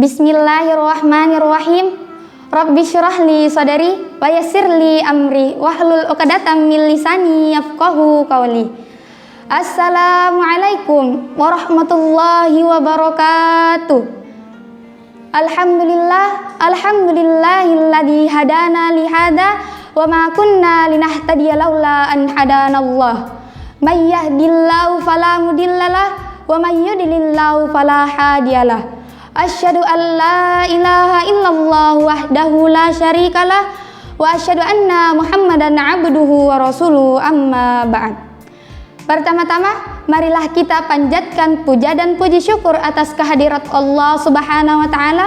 Bismillahirrahmanirrahim. Rabbi syrah li sadari wa yassir li amri wahlul 'uqdatam min lisani yafqahu qawli. Assalamualaikum warahmatullahi wabarakatuh. Alhamdulillahilladzi hadana li hada wa ma kunna linahtadiya laula an hadanallah. May yahdihillahu fala mudhillalah wa may yudlilillahu fala hadiyalah. Asyhadu an la ilaha illallah wahdahu la syarikalah wa asyhadu anna Muhammadan abduhu wa rasuluhu, amma ba'd. Pertama-tama, marilah kita panjatkan puja dan puji syukur atas kehadirat Allah Subhanahu wa taala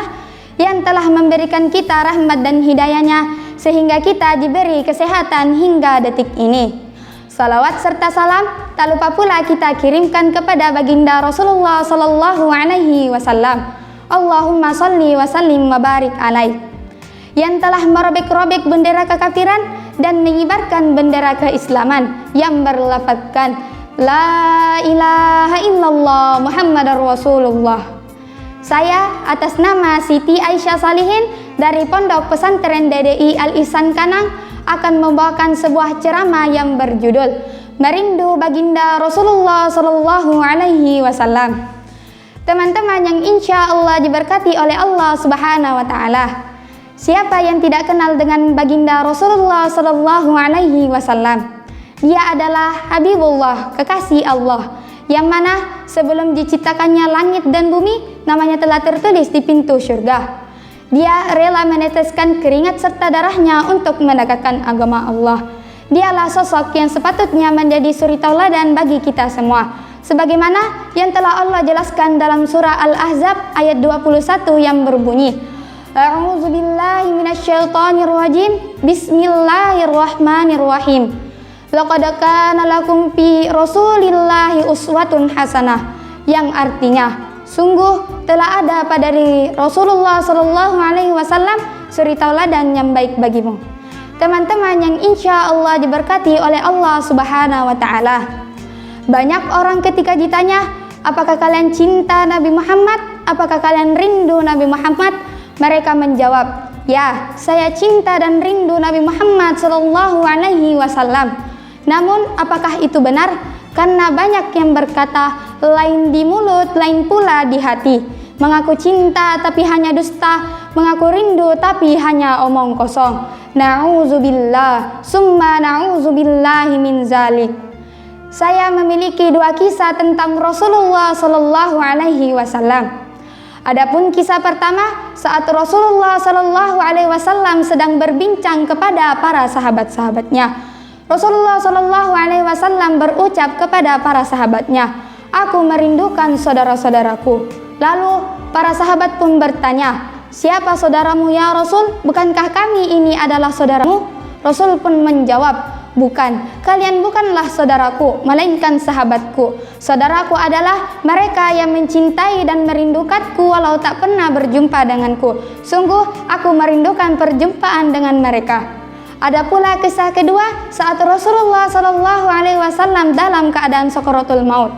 yang telah memberikan kita rahmat dan hidayahnya sehingga kita diberi kesehatan hingga detik ini. Salawat serta salam tak lupa pula kita kirimkan kepada baginda Rasulullah sallallahu alaihi wasallam. Allahumma salli wa sallim wa barik alaih, yang telah merobek-robek bendera kekafiran dan mengibarkan bendera keislaman yang berlafazkan la ilaha illallah Muhammadar Rasulullah. Saya atas nama Siti Aisyah Salihin dari Pondok Pesantren DDI Al Ihsan Kanang akan membawakan sebuah ceramah yang berjudul Merindu Baginda Rasulullah sallallahu alaihi wasallam. Teman-teman yang insya Allah diberkati oleh Allah Subhanahu wa taala, siapa yang tidak kenal dengan baginda Rasulullah sallallahu alaihi wasallam? Dia adalah Habibullah, kekasih Allah, yang mana sebelum diciptakannya langit dan bumi, namanya telah tertulis di pintu surga. Dia rela meneteskan keringat serta darahnya untuk menegakkan agama Allah. Dialah sosok yang sepatutnya menjadi suri tauladan bagi kita semua, sebagaimana yang telah Allah jelaskan dalam surah Al-Ahzab ayat 21 yang berbunyi, A'udzubillahi minasyaitonirrajim, Bismillahirrahmanirrahim. Laqad kana lakum fi Rasulillahi uswatun hasanah, yang artinya sungguh telah ada pada diri Rasulullah sallallahu alaihi wasallam suri tauladan yang baik bagimu. Teman-teman yang insya Allah diberkati oleh Allah Subhanahu wa taala, banyak orang ketika ditanya, apakah kalian cinta Nabi Muhammad? Apakah kalian rindu Nabi Muhammad? Mereka menjawab, ya, saya cinta dan rindu Nabi Muhammad sallallahu alaihi wasallam. Namun, apakah itu benar? Karena banyak yang berkata, lain di mulut, lain pula di hati. Mengaku cinta tapi hanya dusta, mengaku rindu tapi hanya omong kosong. Na'udzubillah, summa na'udzubillahi min zalik. Saya memiliki dua kisah tentang Rasulullah sallallahu alaihi wasallam. Adapun kisah pertama, saat Rasulullah sallallahu alaihi wasallam sedang berbincang kepada para sahabat-sahabatnya. Rasulullah sallallahu alaihi wasallam berucap kepada para sahabatnya, "Aku merindukan saudara-saudaraku." Lalu para sahabat pun bertanya, "Siapa saudaramu ya Rasul? Bukankah kami ini adalah saudaramu?" Rasul pun menjawab, "Bukan, kalian bukanlah saudaraku, melainkan sahabatku. Saudaraku adalah mereka yang mencintai dan merindukanku walau tak pernah berjumpa denganku. Sungguh aku merindukan perjumpaan dengan mereka." Ada pula kisah kedua saat Rasulullah sallallahu alaihi wasallam dalam keadaan sakaratul maut.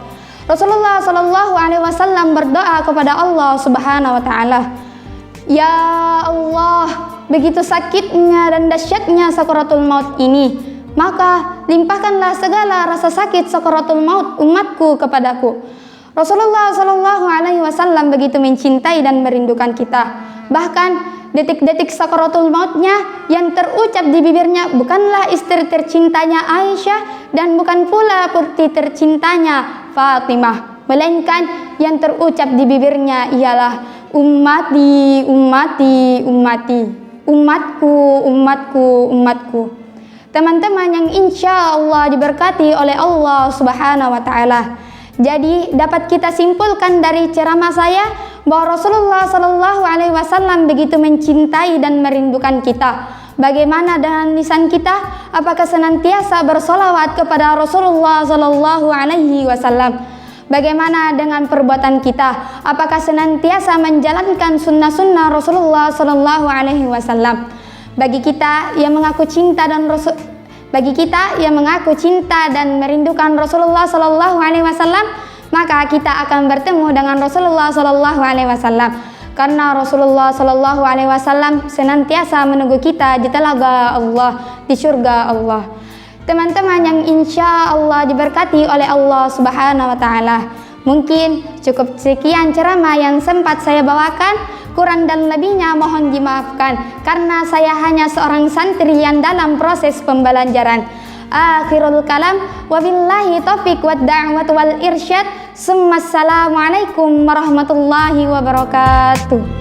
Rasulullah sallallahu alaihi wasallam berdoa kepada Allah Subhanahu wa taala, "Ya Allah, begitu sakitnya dan dahsyatnya sakaratul maut ini, maka limpahkanlah segala rasa sakit sakaratul maut umatku kepadaku." Rasulullah sallallahu alaihi wasallam begitu mencintai dan merindukan kita. Bahkan detik-detik sakaratul mautnya yang terucap di bibirnya bukanlah istri tercintanya Aisyah dan bukan pula putri tercintanya Fatimah, melainkan yang terucap di bibirnya ialah ummati, ummati, ummati, umatku, umatku, umatku. Teman-teman yang insya Allah diberkati oleh Allah Subhanahu wa taala, jadi dapat kita simpulkan dari ceramah saya bahwa Rasulullah sallallahu alaihi wasallam begitu mencintai dan merindukan kita. Bagaimana dengan lisan kita? Apakah senantiasa bersolawat kepada Rasulullah sallallahu alaihi wasallam? Bagaimana dengan perbuatan kita? Apakah senantiasa menjalankan sunnah-sunnah Rasulullah sallallahu alaihi wasallam? Bagi kita yang mengaku cinta dan merindukan Rasulullah sallallahu alaihi wasallam, maka kita akan bertemu dengan Rasulullah sallallahu alaihi wasallam. karena Rasulullah Shallallahu Alaihi Wasallam senantiasa menunggu kita di telaga Allah, di surga Allah. Teman-teman yang insya Allah diberkati oleh Allah Subhanahu Wa Taala, mungkin cukup sekian ceramah yang sempat saya bawakan. Kurang dan lebihnya mohon dimaafkan karena saya hanya seorang santri yang dalam proses pembelajaran. Akhirul kalam, wabillahi taufiq wad da'wat wal irsyad. Assalamualaikum warahmatullahi wabarakatuh.